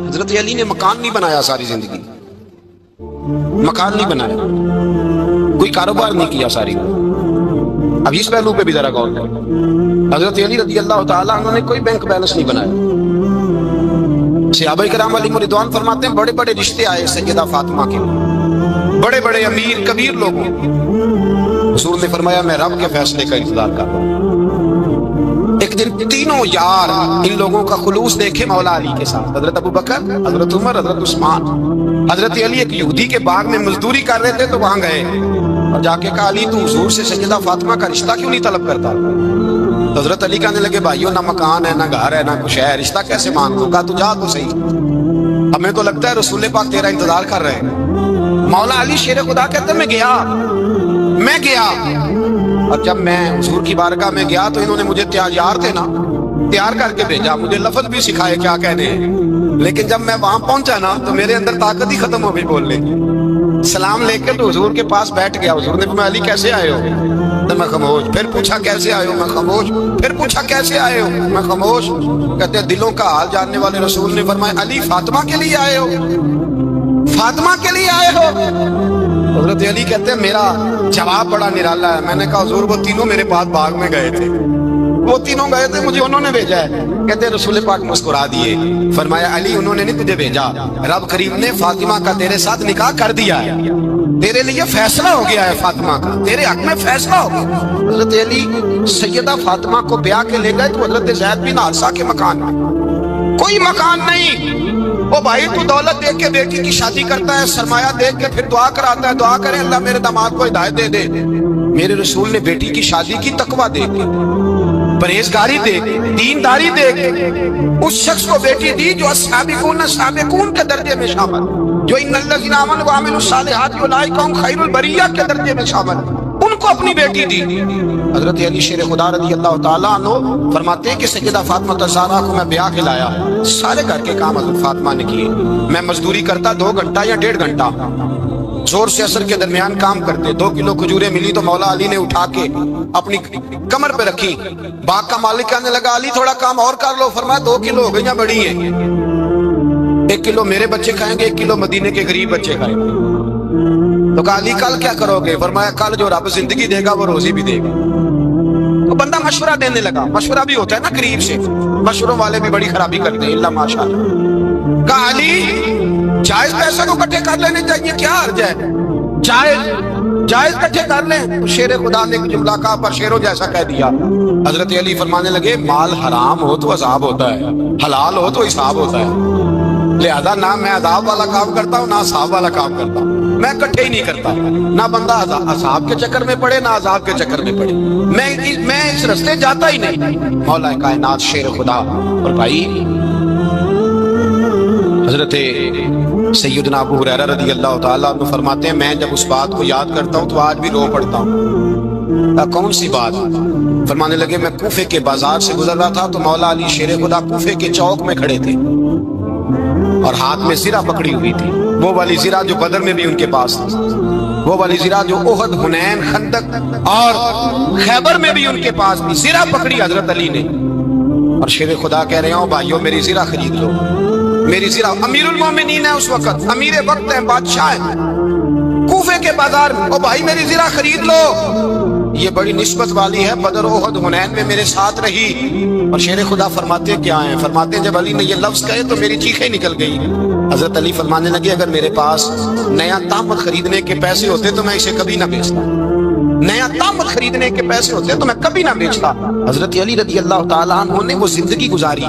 حضرت علی نے مکان نہیں بنایا ساری زندگی، مکان نہیں بنایا، کوئی کاروبار نہیں کیا ساری۔ اب اس پہلو پہ بھی ذرا غور کریں، حضرت علی رضی اللہ تعالیٰ عنہ نے کوئی بینک بیلنس نہیں بنایا۔ صحابہ کرام علیہم رضوان فرماتے ہیں بڑے بڑے رشتے آئے سیدہ فاطمہ کے، بڑے بڑے امیر کبیر لوگوں، حضور نے فرمایا میں رب کے فیصلے کا انتظار کر رہا ہوں۔ ایک دن تینوں یار ان لوگوں کا خلوص دیکھے مولا علی کے ساتھ، حضرت ابو بکر، حضرت عمر، حضرت عثمان۔ حضرت علی ایک یہودی کے باغ میں مزدوری کر رہے تھے تو وہاں گئے اور جا کے کہا علی تو حضور سے سیدہ فاطمہ کا رشتہ کیوں نہیں طلب کرتا؟ تو حضرت علی کہنے لگے بھائیو نہ مکان ہے، نہ گھر ہے، نہ کچھ ہے، رشتہ کیسے مانگ دوں؟ کہا تو جا تو صحیح، ہمیں تو لگتا ہے رسول پاک تیرا انتظار کر رہے ہیں۔ مولا علی شیر خدا کہتے ہیں میں گیا اور جب میں حضور کی بارگاہ میں گیا تو انہوں نے مجھے تیار تھے نا، تیار کر کے بھیجا، مجھے لفظ بھی سکھائے کیا کہنے ہیں، لیکن جب میں وہاں پہنچا نا تو میرے اندر طاقت ہی ختم ہو گئی بولنے کی۔ سلام لے کے تو حضور کے پاس بیٹھ گیا، حضور نے فرمایا علی کیسے آئے ہو؟ تو میں خاموش، پھر پوچھا کیسے آئے ہو؟ میں خاموش، پھر پوچھا کیسے آئے ہو؟ میں خاموش۔ کہتے ہیں دلوں کا حال جاننے والے رسول نے فرمایا علی فاطمہ کے لیے آئے ہو؟ فاطمہ کے لیے آئے ہو؟ حضرت علی کہتے ہیں میرا جواب بڑا نرالا ہے۔ میں نے کہا حضور وہ تینوں میرے پاس باغ میں گئے تھے، وہ تینوں گئے تھے، مجھے انہوں نے بھیجا ہے۔ کہتے ہیں رسول پاک مسکرا دیے، فرمایا علی انہوں نے نہیں تجھے بھیجا، رب کریم نے فاطمہ کا تیرے ساتھ نکاح کر دیا ہے، تیرے لیے فیصلہ ہو گیا ہے، فاطمہ کا تیرے حق میں فیصلہ ہو گیا۔ حضرت علی سیدہ فاطمہ کو بیاہ کے لے گئے تو حضرت زید بن حارثہ کے مکان میں کوئی مکان نہیں۔ وہ بھائی تو دولت دیکھ کے بیٹی کی شادی کرتا ہے، سرمایہ دیکھ کے پھر دعا کراتا ہے، دعا کرے اللہ میرے داماد کو ہدایت دے دے۔ میرے رسول نے بیٹی کی شادی کی تقویٰ دیکھ کے، پرہیزگاری دیکھ، دینداری دیکھ اس شخص کو بیٹی دی جو السابقون کے درجے میں شامل، جو ان الذین آمنوا وعملوا الصالحات اولئک هم خیر البریہ کے درجے میں شامل، ان کو اپنی بیٹی دی۔ حضرت علی شیر خدا رضی اللہ تعالیٰ عنہ فرماتے ہیں کہ سیدہ فاطمہ الزہرا کو میں بیاہ کے لایا، سارے گھر کے کام حضرت فاطمہ نے کیے، میں مزدوری کرتا 2 گھنٹہ یا 1.5 گھنٹہ، زور سے عصر کے درمیان کام کرتے، 2 کلو کھجوریں ملی تو مولا علی نے اٹھا کے اپنی کمر پہ رکھی۔ باغ کا مالک کہنے لگا علی تھوڑا کام اور کر لو، فرمایا 2 کلو ہو گئیاں بڑی ہیں، 1 کلو میرے بچے کھائیں گے، 1 کلو مدینے کے غریب بچے کھائیں گے۔ تو کہا علی کل کیا کرو گے؟ فرمایا کل جو رب زندگی دے گا وہ روزی بھی دے گا۔ تو بندہ مشورہ دینے لگا، مشورہ بھی ہوتا ہے نا قریب سے، مشوروں والے بھی بڑی خرابی کرتے ہیں اللہ ماشاءاللہ۔ کہا علی جائز پیسے کو اکٹھے کر لینے چاہیے، کیا حرج ہے، جائز اکٹھے کر لیں۔ شیر خدا نے ایک جملہ کہا پر شیروں جیسا کہہ دیا۔ حضرت علی فرمانے لگے مال حرام ہو تو عذاب ہوتا ہے، حلال ہو تو حساب ہوتا ہے، لہذا نہ میں عذاب والا کام کرتا ہوں نہ عذاب والا کام کرتا ہوں، میں اکٹھے ہی نہیں کرتا، نہ بندہ عذاب کے چکر میں پڑے نہ عذاب کے چکر میں پڑے، میں اس رستے جاتا ہی نہیں۔ مولا کائنات شیر خدا۔ اور بھائی حضرت سیدنا ابو ہریرہ رضی اللہ تعالیٰ عنہ فرماتے ہیں میں جب اس بات کو یاد کرتا ہوں تو آج بھی رو پڑتا ہوں۔ کون سی بات؟ فرمانے لگے میں کوفے کے بازار سے گزر رہا تھا تو مولا علی شیر خدا کوفے کے چوک میں کھڑے تھے اور ہاتھ میں زرہ پکڑی ہوئی تھی، وہ والی زرہ جو بدر میں بھی ان کے پاس تھی، وہ والی زرہ جو احد، حنین، خندق اور خیبر میں بھی ان کے پاس تھی، زرہ پکڑی حضرت علی نے اور شیر خدا کہہ رہے ہوں بھائیو میری زرہ خرید لو، میری زرہ۔ امیر المومنین ہے اس وقت، امیر وقت ہے، بادشاہ ہے کوفے کے بازار میں، او بھائی میری زرہ خرید لو، یہ بڑی نسبت والی ہے، بدر احد حنین میں میرے ساتھ رہی۔ اور شیر خدا فرماتے کیا ہیں؟ فرماتے ہیں جب علی نے یہ لفظ کہے تو میری چیخیں نکل گئی۔ حضرت علی فرمانے لگے اگر میرے پاس نیا طامت خریدنے کے پیسے ہوتے تو میں اسے کبھی نہ بیچتا، نیا طامت خریدنے کے پیسے ہوتے تو میں کبھی نہ بیچتا۔ حضرت علی رضی اللہ تعالیٰ عنہ نے وہ زندگی گزاری،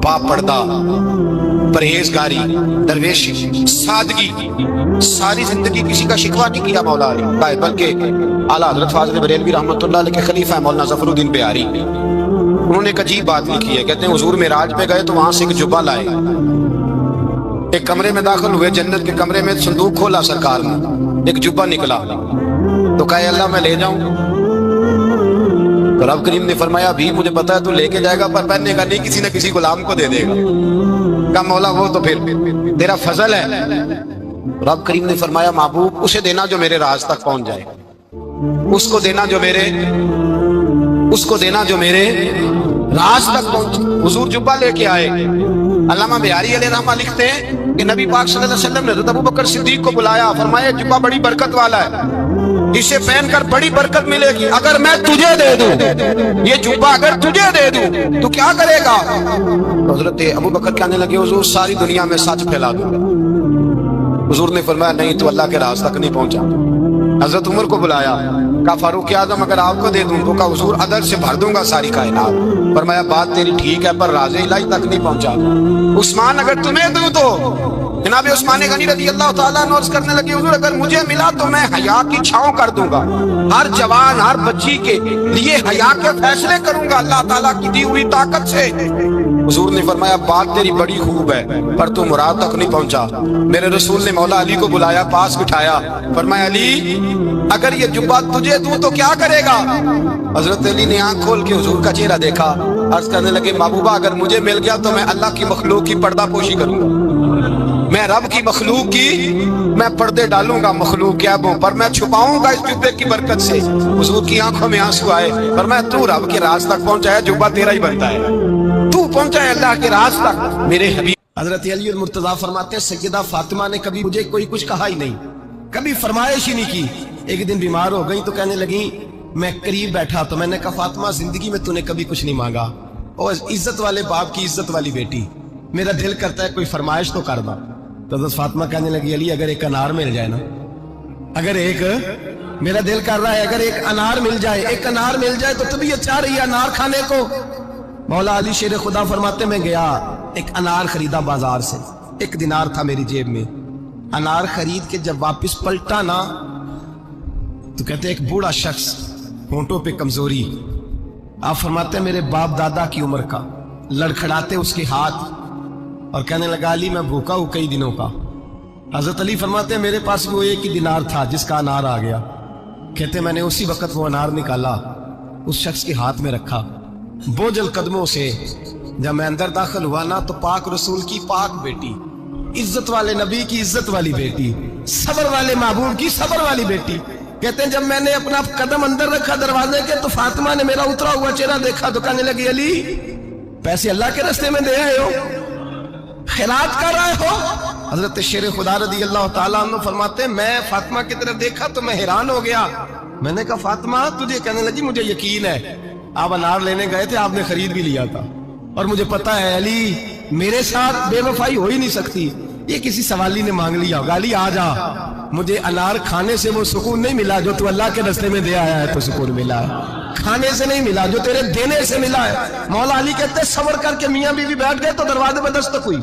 با پردہ، پرہیزگاری، درویشی، سادگی، ساری زندگی کسی کا شکوہ نہیں کیا مولا علی، بلکہ اعلیٰ حضرت فاضل بریلوی رحمۃ اللہ علیہ کے خلیفہ مولانا ظفر الدین بہاری انہوں نے ایک عجیب بات لکھی ہے۔ کہتے ہیں حضور معراج پہ گئے تو وہاں سے ایک جبہ لائے، ایک کمرے میں داخل ہوئے، جنت کے کمرے میں صندوق کھولا سرکار نے، ایک جبہ نکلا تو کہا اللہ میں لے جاؤں؟ تو رب کریم نے فرمایا بھی مجھے پتا ہے تو لے کے جائے گا پر پہننے کا نہیں، کسی نہ کسی غلام کو دے دے گا۔ کہا مولا وہ تو پھر تیرا فضل ہے۔ رب کریم نے فرمایا محبوب اسے دینا جو میرے راز تک پہنچ جائے، اس کو دینا جو میرے راز تک پہنچ۔ حضور جبہ لے کے آئے، علامہ بہاری علیہ رحمہ لکھتے ہیں کہ نبی پاک صلی اللہ علیہ وسلم نے حضرت ابو بکر صدیق کو بلایا، فرمایا جبہ بڑی برکت والا ہے، اسے پہن کر بڑی برکت ملے گی، اگر میں تجھے دے دوں، یہ جبہ اگر تجھے دے دوں تو کیا کرے گا؟ حضرت ابو بکر کہنے لگے حضور ساری دنیا میں سچ پھیلا دوں گا۔ حضور نے فرمایا نہیں، تو اللہ کے راز تک نہیں پہنچا۔ حضرت عمر کو بلایا، کہا فاروق اعظم اگر آپ کو دے دوں تو کہا حضور عدل سے بھر دوں گا ساری کائنات۔ فرمایا بات تیری ٹھیک ہے پر راز الہی تک نہیں پہنچا۔ عثمان اگر تمہیں دوں تو جناب عثمان غنی رضی اللہ تعالیٰ عنہ عرض کرنے لگے حضور اگر مجھے ملا تو میں حیا کی چھاؤں کر دوں گا، ہر جوان ہر بچی کے لیے حیا کے فیصلے کروں گا اللہ تعالیٰ کی دی ہوئی طاقت سے۔ حضور نے فرمایا بات تیری بڑی خوب ہے پر تو مراد تک نہیں پہنچا۔ میرے رسول نے مولا علی کو بلایا، پاس بٹھایا، فرمایا علی اگر یہ جبہ تجھے دوں تو کیا کرے گا؟ حضرت علی نے آنکھ کھول کے حضور کا چہرہ دیکھا، عرض کرنے لگے محبوبہ اگر مجھے مل گیا تو میں اللہ کی مخلوق کی پردہ پوشی کروں گا، میں رب کی مخلوق کی میں پردے ڈالوں گا مخلوق کے عیبوں پر، میں چھپاؤں گا اس جبے کی برکت سے۔ حضور کی آنکھوں میں آنسو آئے، فرمایا تو رب کے راز تک پہنچا ہے، جبہ تیرا ہی بنتا ہے، تو پہنچا ہے اللہ کے راز تک میرے حبیب۔ حضرت علی المرتضیٰ فرماتے ہیں سیدہ فاطمہ نے کبھی مجھے کوئی کچھ کہا ہی نہیں، کبھی فرمائش ہی نہیں کی۔ ایک دن بیمار ہو گئی تو کہنے لگی، میں قریب بیٹھا تو میں نے کہا فاطمہ زندگی میں تو نے کبھی کچھ نہیں مانگا، اور عزت والے باپ کی عزت والی بیٹی، میرا دل کرتا ہے کوئی فرمائش تو کر دا۔ تو حضرت فاطمہ کہنے لگی علی اگر ایک انار مل جائے نا، اگر ایک میرا دل کر رہا ہے اگر ایک انار مل جائے، ایک انار مل جائے تو طبیعت چاہ رہی ہے انار کھانے کو۔ مولا علی شیر خدا فرماتے میں گیا، ایک انار خریدا بازار سے، 1 دینار تھا میری جیب میں، انار خرید کے جب واپس پلٹا نا تو کہتے ایک بوڑھا شخص، ہونٹوں پہ کمزوری، آپ فرماتے ہیں میرے باپ دادا کی عمر کا، لڑکھڑاتے اس کے ہاتھ اور کہنے لگا علی میں بھوکا ہوں کئی دنوں کا۔ حضرت علی فرماتے ہیں میرے پاس وہ 1 دینار تھا جس کا انار آ گیا، کہتے میں نے اسی وقت وہ انار نکالا، اس شخص کے ہاتھ میں رکھا، بوجھل قدموں سے جب میں اندر داخل ہوا نا تو پاک رسول کی پاک بیٹی، عزت والے نبی کی عزت والی بیٹی، صبر والے محبوب کی صبر والی بیٹی، کہتے ہیں جب میں نے اپنا قدم اندر رکھا دروازے کے تو فاطمہ نے میرا اترا ہوا چہرہ دیکھا تو کہنے لگی علی پیسے اللہ کے راستے میں دے آئے ہو، خیرات کر رہے ہو؟ حضرت شیر خدا رضی اللہ تعالیٰ عنہ فرماتے ہیں میں فاطمہ کی طرف دیکھا تو میں حیران ہو گیا، میں نے کہا فاطمہ تجھے؟ کہنے لگی مجھے یقین ہے آپ انار لینے گئے تھے، آپ نے خرید بھی لیا تھا، اور مجھے پتا ہے علی میرے ساتھ بے وفائی ہو ہی نہیں سکتی، یہ کسی سوالی نے مانگ لیا ہوگا، علی آ جا، مجھے انار کھانے سے وہ سکون نہیں ملا جو تو اللہ کے راستے میں دے آیا ہے تو سکون ملا ہے، کھانے سے نہیں ملا جو تیرے دینے سے ملا ہے۔ مولا علی کہتے ہیں صبر کر کے میاں بیوی بیٹھ گئے تو دروازے پہ دستک ہوئی،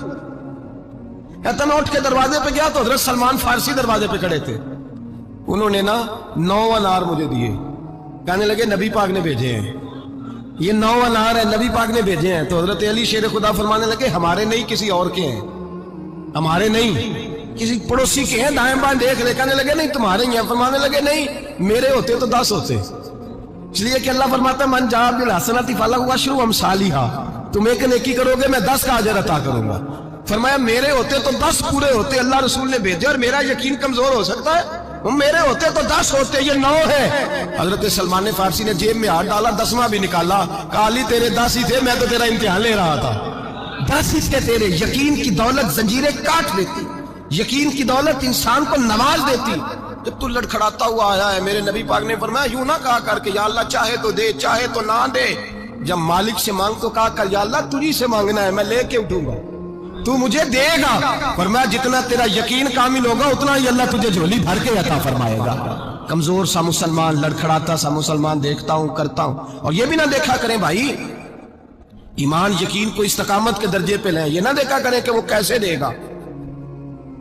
کہتا میں اٹھ کے دروازے پہ گیا تو حضرت سلمان فارسی دروازے پہ کھڑے تھے، انہوں نے نا 9 انار مجھے دیے، کہنے لگے نبی پاک نے بھیجے ہیں، یہ 9 انار ہے نبی پاک نے بھیجے ہیں۔ تو حضرت علی شیر خدا فرمانے لگے ہمارے نہیں کسی اور کے ہیں، ہمارے نہیں کسی پڑوسی کے ہیں، دائیں بائیں دیکھ لے، کہنے لگے نہیں تمہارے ہی ہیں، فرمانے لگے نہیں میرے ہوتے تو 10 ہوتے، اس لیے کہ اللہ فرماتا ہے من جاء بالحسنۃ فلہ عشر امثالھا، تم ایک نیکی کرو گے میں 10 کا اجر عطا کروں گا، فرمایا میرے ہوتے تو 10 پورے ہوتے، اللہ رسول نے بھیجے اور میرا یقین کمزور ہو سکتا ہے، میرے ہوتے تو 10 ہوتے، یہ 9 ہے۔ حضرت سلمان فارسی نے جیب میں ہاتھ ڈالا، 10واں بھی نکالا، کہا علی تیرے 10 ہی تھے، میں تو تیرا امتحان لے رہا تھا، 10 اس کے تیرے۔ یقین کی دولت زنجیریں کاٹ دیتی، یقین کی دولت انسان کو نواز دیتی۔ جب تو لڑکھڑاتا ہوا آیا ہے، میرے نبی پاک نے فرمایا یوں نہ کہا کر کے یا اللہ چاہے تو دے چاہے تو نہ دے، جب مالک سے مانگ تو کہا کر یا اللہ تجھی سے مانگنا ہے، میں لے کے اٹھوں گا، تو مجھے دے گا، فرمایا جتنا تیرا یقین کامل ہوگا اتنا ہی اللہ تجھے جھولی بھر کے عطا فرمائے گا۔ کمزور سا مسلمان، لڑکھڑاتا سا مسلمان دیکھتا ہوں کرتا ہوں، اور یہ بھی نہ دیکھا کریں بھائی ایمان یقین کو استقامت کے درجے پہ لیں، یہ نہ دیکھا کریں کہ وہ کیسے دے گا،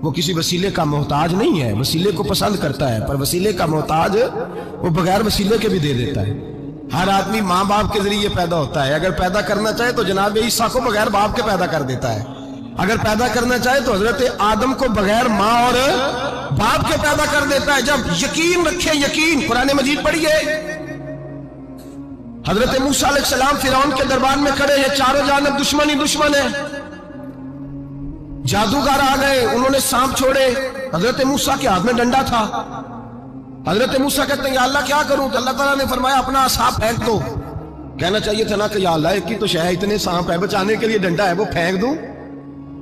وہ کسی وسیلے کا محتاج نہیں ہے، وسیلے کو پسند کرتا ہے، پر وسیلے کا محتاج وہ بغیر وسیلے کے بھی دے دیتا ہے۔ ہر آدمی ماں باپ کے ذریعے پیدا ہوتا ہے، اگر پیدا کرنا چاہے تو جناب عیسیٰ کو بغیر باپ کے پیدا کر دیتا ہے، اگر پیدا کرنا چاہے تو حضرت آدم کو بغیر ماں اور باپ کے پیدا کر دیتا ہے۔ جب یقین رکھیں، یقین قرآن مجید پڑھیے، حضرت موسیٰ علیہ السلام فرعون کے دربار میں کھڑے ہیں، چاروں جانب دشمن ہی دشمن ہے، جادوگر آ گئے، انہوں نے سانپ چھوڑے، حضرت موسیٰ کے ہاتھ میں ڈنڈا تھا، حضرت موسیٰ کہتے ہیں یا اللہ کیا کروں، تو اللہ تعالیٰ نے فرمایا اپنا عصا پھینک دو، کہنا چاہیے تھا نا کہ یا اللہ ایک ہی تو شے ہے، اتنے سانپ ہے بچانے کے لیے ڈنڈا ہے وہ پھینک دوں،